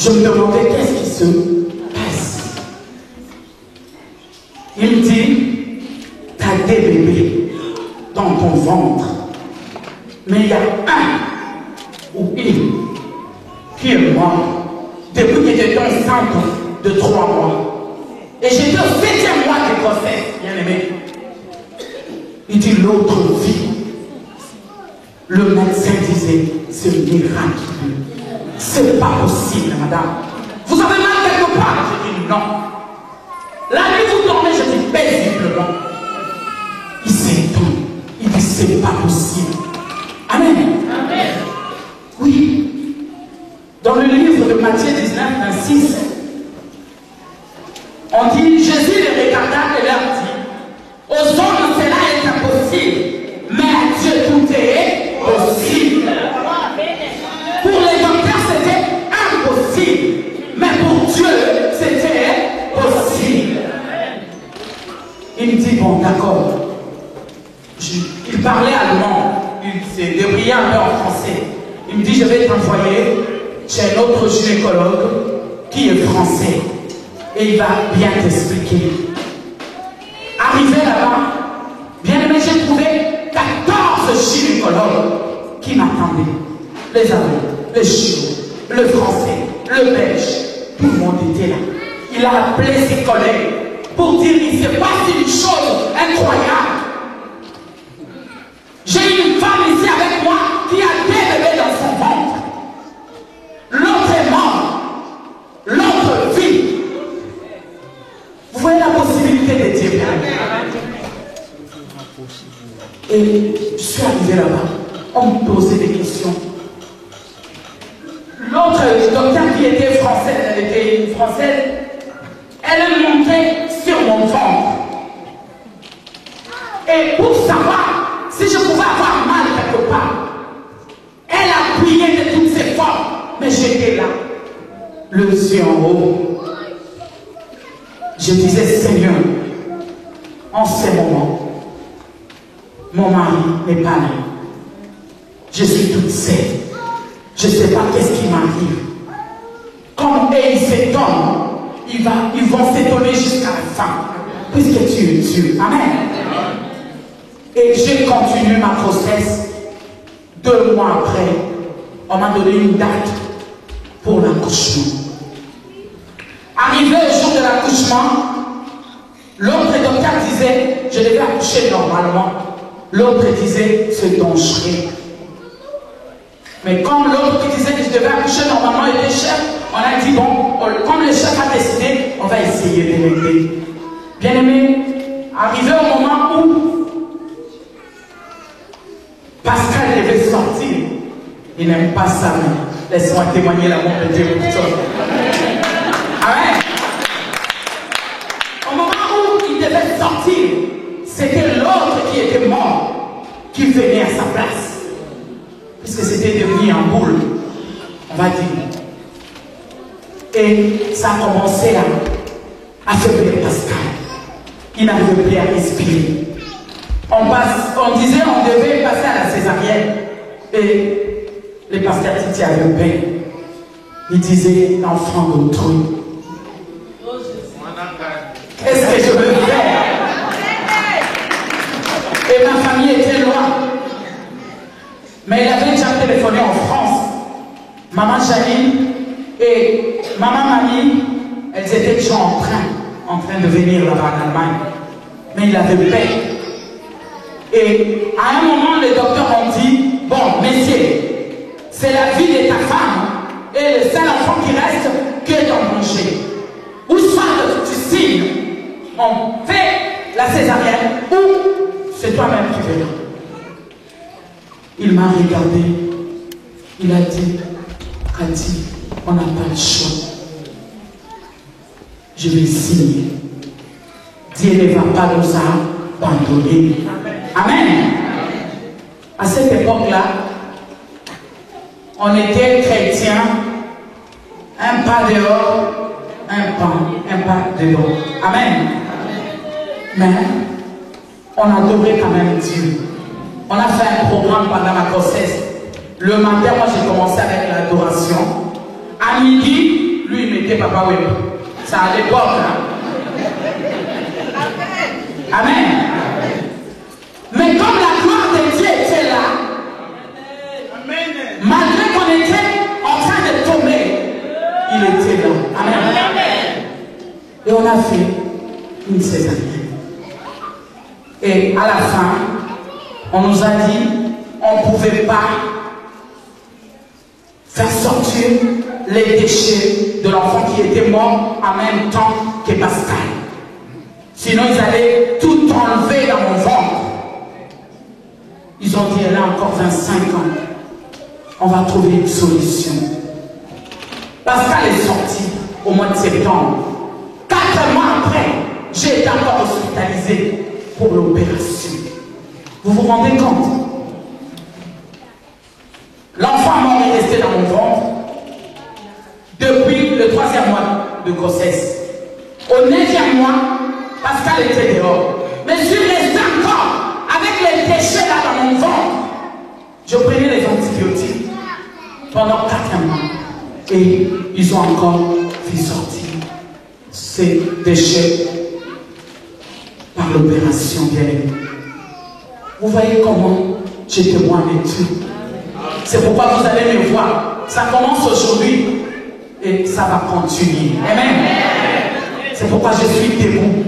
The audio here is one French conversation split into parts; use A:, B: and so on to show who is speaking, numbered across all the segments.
A: Je me demandais qu'est-ce qui se passe. Il me dit, tu as des bébés dans ton ventre. Mais il y a un ou une qui est mort depuis que j'étais enceinte de 3 mois. Et j'étais au 7e mois de grossesse, bien aimé. Il dit l'autre vie. Le médecin disait, c'est miraculeux. C'est pas possible, madame. Vous avez mal quelque part? Je dis non. La nuit vous dormez, je dis paisiblement. Il s'étonne. Il dit c'est pas possible. Amen. Amen. Oui. Dans le livre de Matthieu 19, 26, on dit, Jésus les regarda et leur dit, aux hommes cela est impossible, mais à Dieu tout est possible. Pour les docteurs c'était impossible, mais pour Dieu c'était possible. Il me dit, bon d'accord. Il parlait allemand, il s'est débrouillé un peu en français. Il me dit, je vais t'envoyer chez un autre gynécologue qui est français et il va bien t'expliquer. Arrivé là-bas, bien aimé, j'ai trouvé 14 gynécologues qui m'attendaient. Les Allemands, les Chinois, le Français, le Belge, tout le monde était là. Il a appelé ses collègues pour dire il s'est passé une chose incroyable. J'ai une femme ici avec moi qui a 2 bébés dans son ventre. L'autre est mort. L'autre vit. Vous voyez la possibilité de Dieu. Et je suis arrivé là-bas. On me posait des questions. L'autre docteur qui était française, elle était une française, elle est montée sur mon ventre. Et pour savoir si je pouvais avoir mal quelque part, elle a prié de toutes ses forces, mais j'étais là, le yeux en haut. Je disais, Seigneur, en ce moment, mon mari n'est pas là. Je suis toute seule. Je ne sais pas qu'est-ce qui m'arrive. Comme ils s'étonnent, ils vont s'étonner jusqu'à la fin. Puisque tu es Dieu. Amen. Et j'ai continué ma grossesse. 2 mois après, on m'a donné une date pour l'accouchement. Arrivé au jour de l'accouchement, l'autre docteur disait, je devais accoucher normalement. L'autre disait, c'est dangereux. Mais comme l'autre qui disait que je devais accoucher normalement était chef, on a dit, bon, comme le chef a décidé, on va essayer de l'aider. Bien aimé, arrivé au moment où Pascal devait sortir, il n'aime pas ça, mais laisse-moi témoigner l'amour de Dieu pour toi. Amen. Au moment où il devait sortir, c'était l'autre qui était mort, qui venait à sa place. Puisque c'était devenu un boule, on va dire. Et ça a commencé à affaiblir Pascal. Il n'arrivait plus à respirer. On disait on devait passer à la césarienne. Et le pasteur Titi avait peur. Il disait l'enfant d'autrui. Qu'est-ce que je veux faire? Et ma famille était loin. Mais il avait déjà téléphoné en France. Maman Janine et maman Mamie, elles étaient déjà en train de venir là-bas en Allemagne. Mais il avait peur. Et à un moment, les docteurs ont dit, bon, messieurs, c'est la vie de ta femme et le seul enfant qui reste qui est en danger. Ou soit tu signes, on fait la césarienne, ou c'est toi-même qui verras. Il m'a regardé, il a dit, Cathy, on n'a pas le choix. Je vais signer. Dieu ne va pas nous abandonner. Amen. À cette époque-là, on était chrétiens, un pas dehors, un pas dedans. Amen. Mais on adorait quand même Dieu. On a fait un programme pendant ma grossesse. Le matin, moi j'ai commencé avec l'adoration. À midi, lui, il mettait Papa Web. Ça à l'époque, hein. Amen. Mais comme la gloire de Dieu était là, malgré qu'on était en train de tomber, il était là. Amen. Et on a fait une césarienne. Et à la fin, on nous a dit, on ne pouvait pas faire sortir les déchets de l'enfant qui était mort en même temps que Pascal. Sinon, ils allaient tout enlever dans mon ventre. Ils ont dit, elle a encore 25 ans. On va trouver une solution. Pascal est sorti au mois de septembre. 4 mois après, j'ai été encore hospitalisé pour l'opération. Vous vous rendez compte? L'enfant mort est resté dans mon ventre depuis le 3e mois de grossesse. Au 9e mois, Pascal était dehors. Mais je suis resté encore avec les déchets là dans mon ventre. Je prenais les antibiotiques pendant 4 mois. Et ils ont encore fait sortir ces déchets par l'opération bien-aimée. Vous voyez comment je témoigne de Dieu. C'est pourquoi vous allez me voir. Ça commence aujourd'hui et ça va continuer. Amen. C'est pourquoi je suis debout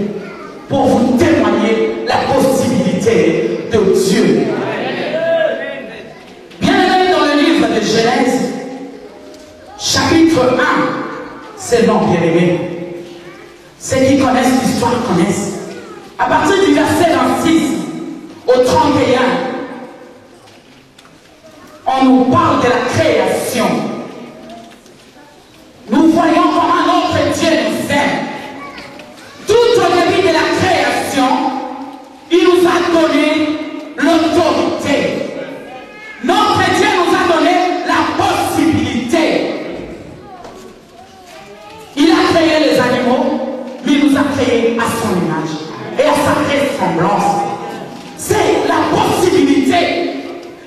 A: pour vous témoigner la possibilité de Dieu. Bien-aimé, dans le livre de Genèse, chapitre 1, c'est non, bien-aimé. Ceux qui connaissent l'histoire connaissent. À partir du verset 26 au 31, on nous parle de la création. Nous voyons comment notre Dieu nous aime. Tout au début de la création, il nous a donné l'autorité. Notre Dieu nous a donné la possibilité. Il a créé les animaux, mais il nous a créés à son image et à sa ressemblance. C'est la possibilité.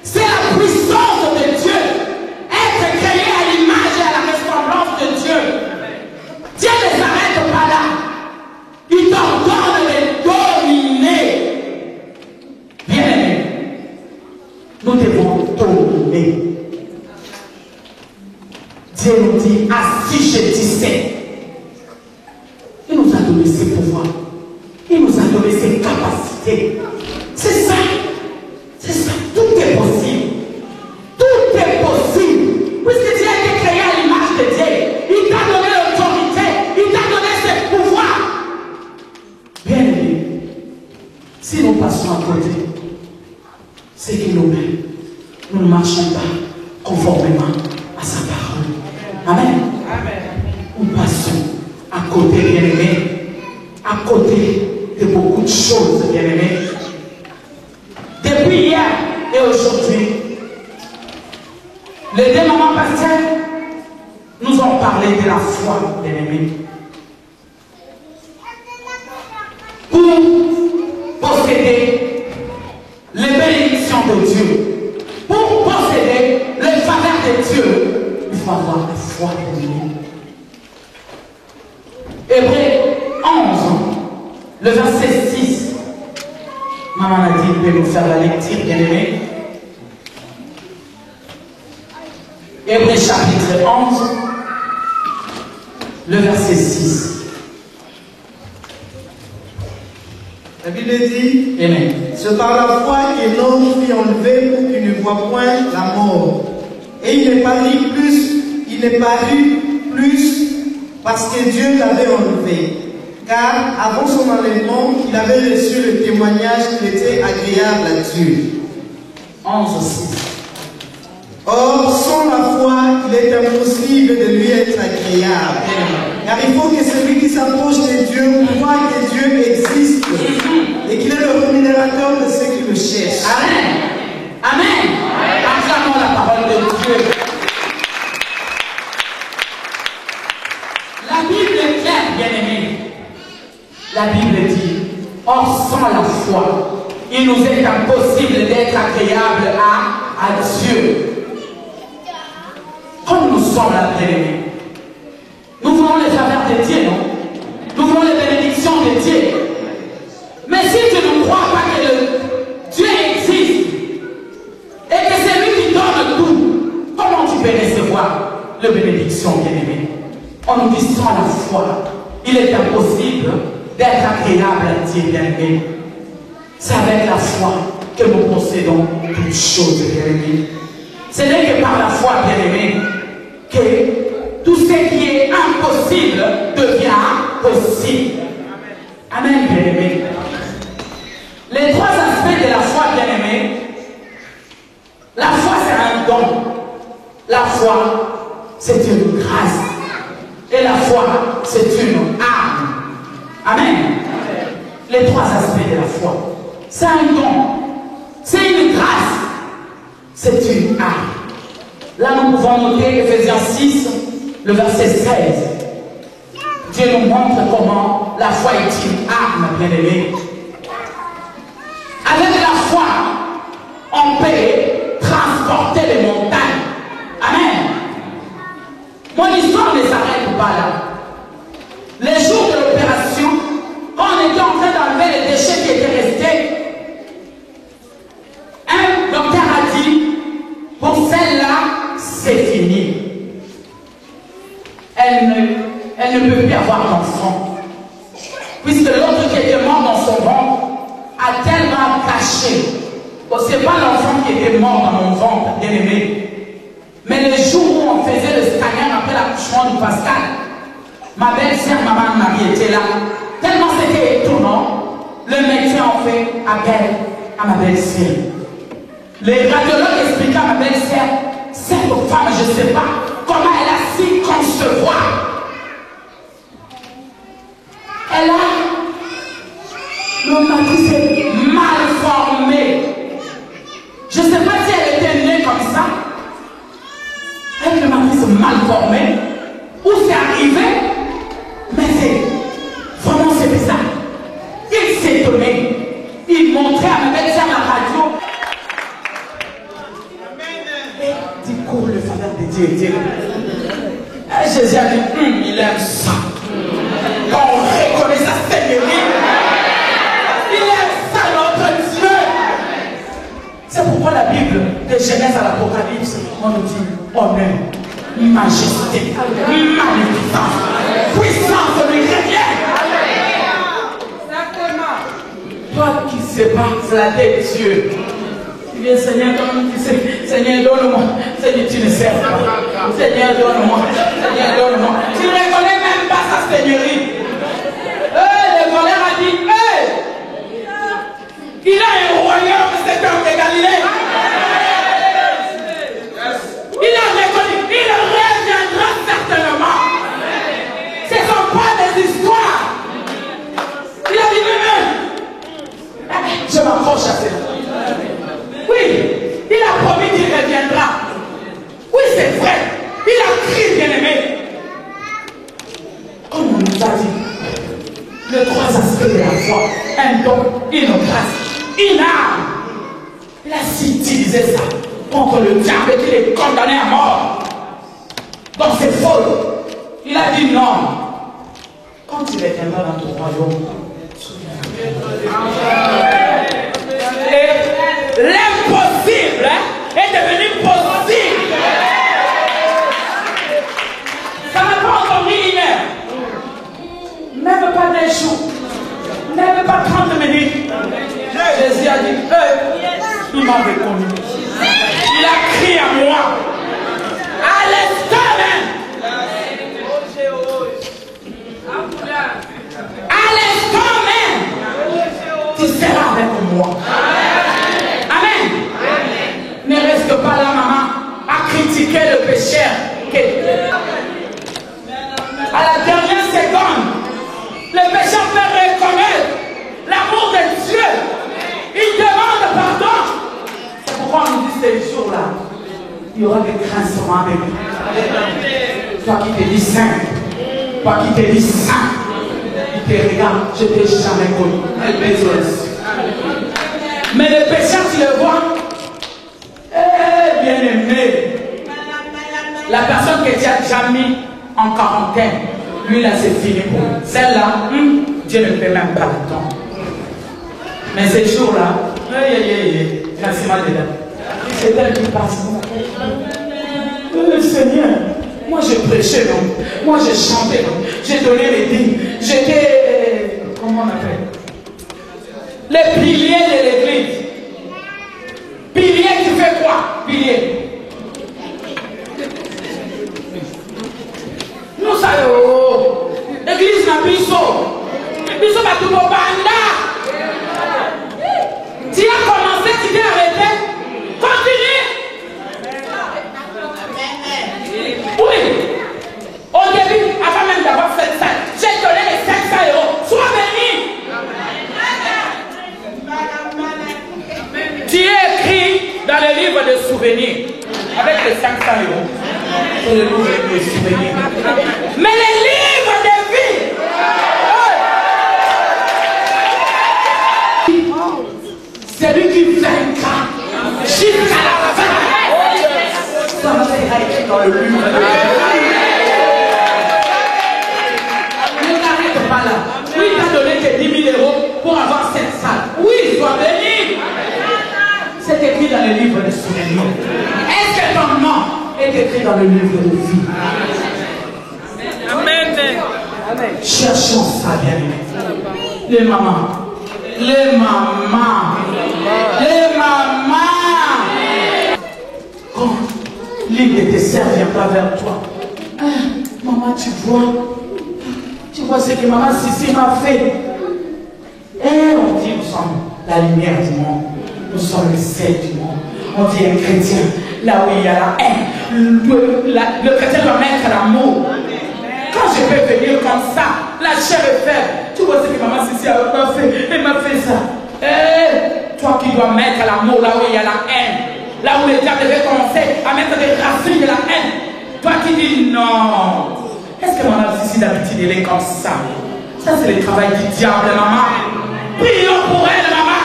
A: C'est la puissance de Dieu. Être créé à l'image et à la ressemblance de Dieu. Dieu ne s'arrête pas là. Il t'ordonne de dominer. Bien-aimé, nous devons dominer. Dieu nous dit, assujettissez. Il nous a donné ses pouvoirs. Il nous a donné ses capacités. C'est ça. C'est ça. Tout est possible. Tout est possible. Puisque Dieu a été créé à l'image de Dieu. Il t'a donné l'autorité. Il t'a donné ses pouvoirs. Bien aimé, si nous passons à côté, c'est que nous-mêmes, nous ne marchons pas conformément à sa parole. Amen. Amen. Nous passons à côté, bien aimé, à côté de beaucoup de choses, bien aimé. Depuis hier et aujourd'hui, les deux mamans pasteurs nous ont parlé de la foi, bien aimé. Pour posséder les bénédictions de Dieu, pour posséder les faveurs de Dieu, il faut avoir la foi de Dieu. Hébreux 11, le verset 6. Maman a dit, vous pouvez nous faire la lecture, bien aimé. Hébreux chapitre 11, le verset 6.
B: La Bible dit,
A: Amen.
B: c'est par la foi qu'Enoch fut enlevé pour qu'il ne voie point la mort. Et il n'est paru plus parce que Dieu l'avait enlevé. Car avant son enlèvement, il avait reçu le témoignage qu'il était agréable à Dieu.
A: 11, 6.
B: Or, sans la foi, il est impossible de lui être agréable. Car il faut que celui qui s'approche de Dieu croit que Dieu existe et qu'il est le rémunérateur de ceux qui le cherchent.
A: Amen. Amen. Acclamons la parole de Dieu. La Bible est claire, bien-aimé. La Bible dit, or sans la foi, il nous est impossible d'être agréable à Dieu. Comme nous sommes là, bien-aimés, nous de Dieu, non? Nous voulons les bénédictions de Dieu. Mais si tu ne crois pas que Dieu existe et que c'est lui qui donne tout, comment tu peux recevoir les bénédictions, bien-aimés? On nous dit sans la foi, il est impossible d'être agréable à Dieu, bien-aimé. C'est avec la foi que nous possédons toutes choses, bien-aimés. Ce n'est que par la foi, bien-aimés, que tout ce qui est impossible devient possible. Amen, bien-aimés. Les trois aspects de la foi, bien-aimés. La foi, c'est un don. La foi, c'est une grâce. Et la foi, c'est une arme. Amen. Les trois aspects de la foi. C'est un don. C'est une grâce. C'est une arme. Là, nous pouvons noter Ephésiens 6, le verset 16. Dieu nous montre comment la foi est une arme, bien-aimée. Avec la foi, on peut transporter les montagnes. Amen. Mon histoire ne s'arrête pas là. Les jours de l'opération, quand on était en train d'enlever les déchets qui étaient restés, un docteur a dit, pour celle-là, c'est fini. Elle ne peut plus avoir d'enfant. Puisque l'autre qui était mort dans son ventre a tellement caché. Bon, ce n'est pas l'enfant qui était mort dans mon ventre, bien aimé. Mais le jour où on faisait le scanner après l'accouchement de Pascal, ma belle-sœur, maman Marie était là. Tellement c'était étonnant, le médecin en fait appel à ma belle-sœur. Les radiologues expliquaient à ma belle-sœur, cette femme, je ne sais pas comment elle a su concevoir. Elle a le matrice mal formé. Je ne sais pas si elle était née comme ça. Avec le matrice mal formé. Où c'est arrivé. Mais c'est vraiment c'est bizarre. Il s'est étonné. Il montrait à ma belle-sœur la radio. Et du coup, le faveur de Dieu était là. Jésus a dit, il aime ça. Quand on reconnaît sa seigneurie, il aime ça, notre Dieu. C'est pourquoi la Bible, de Genèse à l'Apocalypse, on nous dit honneur, majesté, magnificence, puissance de l'Éternel. Toi qui sais pas flatter Dieu, tu viens, Seigneur, Seigneur, donne-moi. Seigneur, tu ne sers pas. Seigneur, donne-moi. Seigneur, donne-moi. Tu ne reconnais même pas sa seigneurie. Le voleur a dit, il a un royaume, cet homme de Galilée. Il a reconnu, il reviendra certainement. Ce ne sont pas des histoires. Il a dit, je m'approche à cela. Oui, il a promis qu'il reviendra. Oui, c'est vrai. Il a crié, bien-aimé. Comme on nous a dit, les trois aspects de la foi, un don, une grâce, une arme. Il a si utilisé ça contre le diable et qu'il est condamné à mort. Donc c'est faux. Il a dit non. Quand il est tombé dans ton royaume, et l'impossible est devenu possible. Ça n'a pas encore mis une heure. Même pas d'un jour. Même pas 30 minutes. Jésus a dit, il m'a reconnu. Il a crié à moi. À l'instant même. À l'instant même. Tu seras avec moi. Amen. Ne reste pas là, maman, à critiquer le pécheur. À la dernière seconde, le pécheur peut reconnaître l'amour de Dieu. Il demande pardon. C'est pourquoi on nous dit ces jours-là, il y aura des grincements avec lui. Toi qui te dis saint, toi qui te dis saint, il te regarde, je t'ai jamais connu. Elle mais le pécheur, tu le vois, bien aimé, la personne que tu as déjà mis en quarantaine, Lui là, c'est fini pour lui. Celle-là, Dieu ne fait même pas le temps. Mais ces jours-là, merci madame. C'est elle qui passe. Seigneur, moi j'ai prêché, non? Moi j'ai chanté, non? J'ai donné les dîmes. J'étais, comment on appelle? Les piliers de l'église. Pilier, tu fais quoi? Pilier. Nous savons, l'église n'a plus so. Biso va tout au banda. Tu as commencé, tu t'es arrêté. Continue. Oui. Au début, avant même d'avoir fait ça, j'ai donné les 500 €. Sois béni. Tu es écrit dans le livre de souvenirs avec les 500 €. C'est le livre de souvenirs. Mais les livres de vie. C'est lui qui vaincra jusqu'à la fin. Ça sera écrit dans le livre de vie. Ne t'arrête pas là. Oui, il t'a donné tes 10 000 € pour avoir cette salle. Oui, sois béni. C'est écrit dans le livre de souvenirs. Est-ce que ton nom est écrit dans le livre de vie? Amen. Amen. Cherchons ça, bien aimé. Les mamans. Les mamans. Les mamans. Quand l'une de tes sœurs viendra vers toi. Ah, maman, tu vois ce que maman Sissi m'a fait. Et on dit, nous sommes la lumière du monde. Nous sommes le sel du monde. On dit un chrétien, là où il y a la haine, le chrétien doit mettre l'amour. Quand je peux venir comme ça, la chair est faible. Tu vois ce que maman Sissi m'a fait. Elle m'a fait ça. Toi qui dois mettre l'amour là où il y a la haine, là où le diable devait commencer à mettre des racines de la haine. Toi qui dis non. Est-ce que maman Sissi d'habitude elle est comme ça? Ça c'est le travail du diable, maman. Prions pour elle, maman.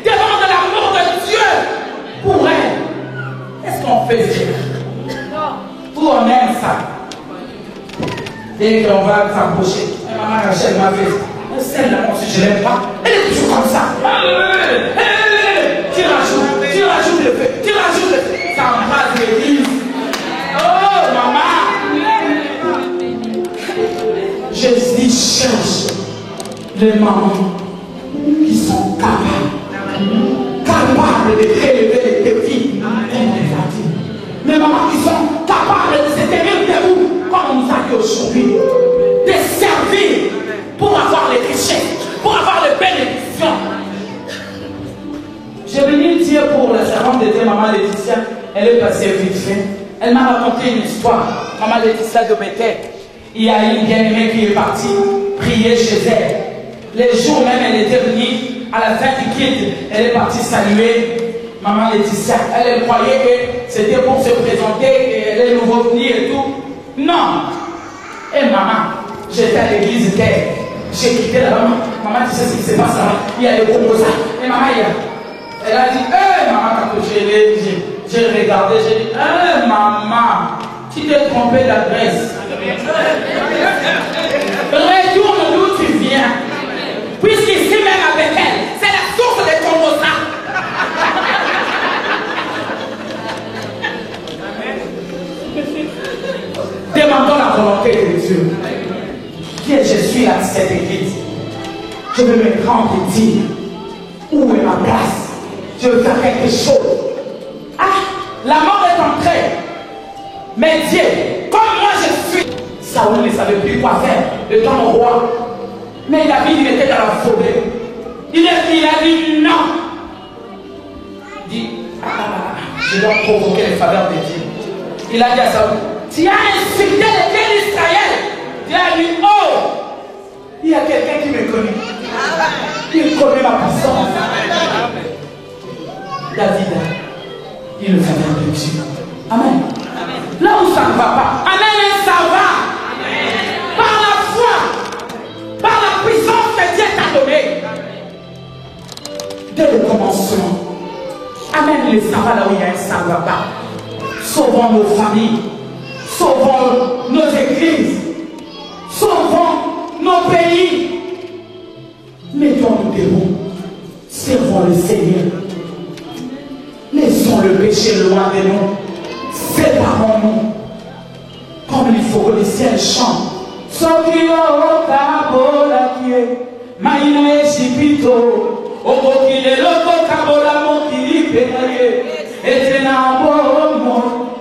A: Demande l'amour de Dieu pour elle. Est-ce qu'on fait ça? Ou on aime ça? Dès qu'on va s'approcher, maman Rachel m'a fait ça. Celle-là, si je ne l'aime pas, elle est toujours comme ça. Tu rajoutes le feu, tu rajoutes le feu. Ça embrasse l'église. Oh, maman. Jésus cherche les mamans qui sont capables de prélever les défis. Les mamans qui sont capables de se tenir debout, comme on nous a dit aujourd'hui, de servir pour avoir les richesses, pour avoir les bénédictions. J'ai venu dire pour la servante de Dieu, maman Laetitia, elle est passée vite fait. Elle m'a raconté une histoire, maman Laetitia de Bethel. Il y a une bien-aimée qui est partie prier chez elle. Les jours même, elle était venue à la fin du culte, elle est partie saluer maman Laetitia. Elle croyait que c'était pour se présenter et elle est nouveau venue et tout. Non. Et maman, j'étais à l'église d'elle. J'ai quitté la maman. Maman, tu sais ce qui se passe là. Il y a des gros ça. Et maman, elle a dit, maman, quand j'ai regardé, j'ai dit, maman, tu t'es trompé d'adresse. Retourne d'où tu viens. Puisqu'ici même à Bethel, c'est la source de ton rosa. Demandons la volonté de Dieu. Qui je suis là, cette église. Je veux me rendre et dire où est ma place. Je veux faire quelque chose. Ah, la mort est entrée. Mais Dieu, comme moi je suis, Saoul ne savait plus quoi faire de ton roi. Mais David, il était dans la forêt. Il a dit non. Il dit, je dois provoquer les faveurs de Dieu. Il a dit à Saoul, tu as insulté les dieux d'Israël. Il a dit, oh, il y a quelqu'un qui me connaît. Il connaît ma puissance. David, il le faveur de Dieu. Amen. Là où ça ne va pas, amen, ça va. Par la foi, par la puissance que Dieu t'a donnée. Dès le commencement, amène les savants là où il y a un ça ne va pas. Sauvons nos familles, sauvons nos églises. nos pays. Mettons-nous debout. Servons le Seigneur. Laissons le péché loin de nous. Séparons-nous. Comme il faut que le ciel chante. Sokio kabola kie, maina eshipito, obokile loko kabola mokili penaye, etena bomo,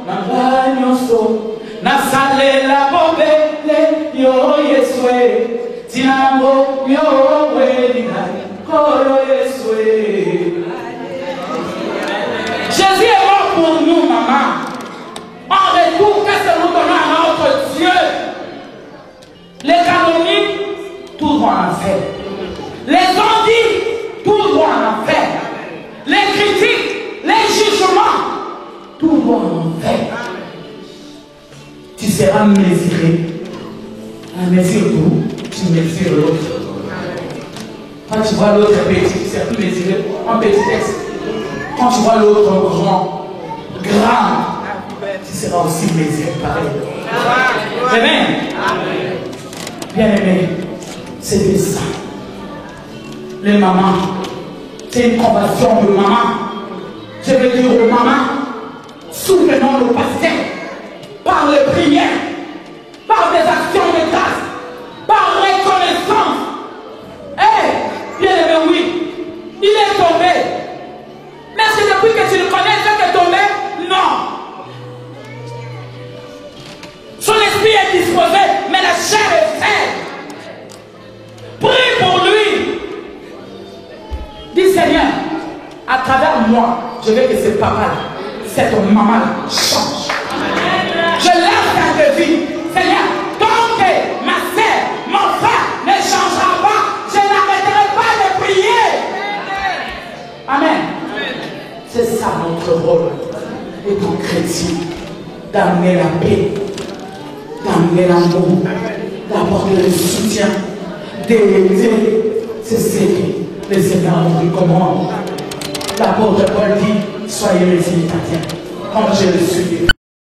A: nanganyoso, nasalela bobele yo yeswe, tinambo yo welina, koro yeswe. Jésus est mort pour nous, maman. En retour, qu'est-ce que nous donnons à notre Dieu? Les calomnies, tout droit en enfer. Les bandits, tout droit en enfer. Les critiques, les jugements, tout droit en enfer. Tu seras mesuré. Un mesure tout, tu mesures l'autre. Quand tu vois l'autre petit, tu seras mesuré en petitesse. Quand tu vois l'autre grand, tu seras aussi mesuré pareil. Amen. Bien-aimé, c'était ça. Les mamans, c'est une convention de maman. Je veux dire aux mamans, soutenons nos pasteurs par les prières, par des actions de grâce, par reconnaissance. Eh, bien-aimé, oui, il est tombé. Mais c'est depuis que tu le connais qu'il est tombé? Non. Son esprit est disposé, mais la chair est faible. Prie pour lui. Dis Seigneur, à travers moi, je veux que ce papa-là, cette maman-là, change. Je lève ta vie. Seigneur, tant que ma sœur, mon frère ne changera pas, je n'arrêterai pas de prier. Amen. C'est ça notre rôle étant chrétien, d'amener la paix, d'amener l'amour, d'apporter le soutien, d'aider. C'est ce que le Seigneur nous recommande. L'apôtre Paul dit, soyez les imitateurs, comme je le suis.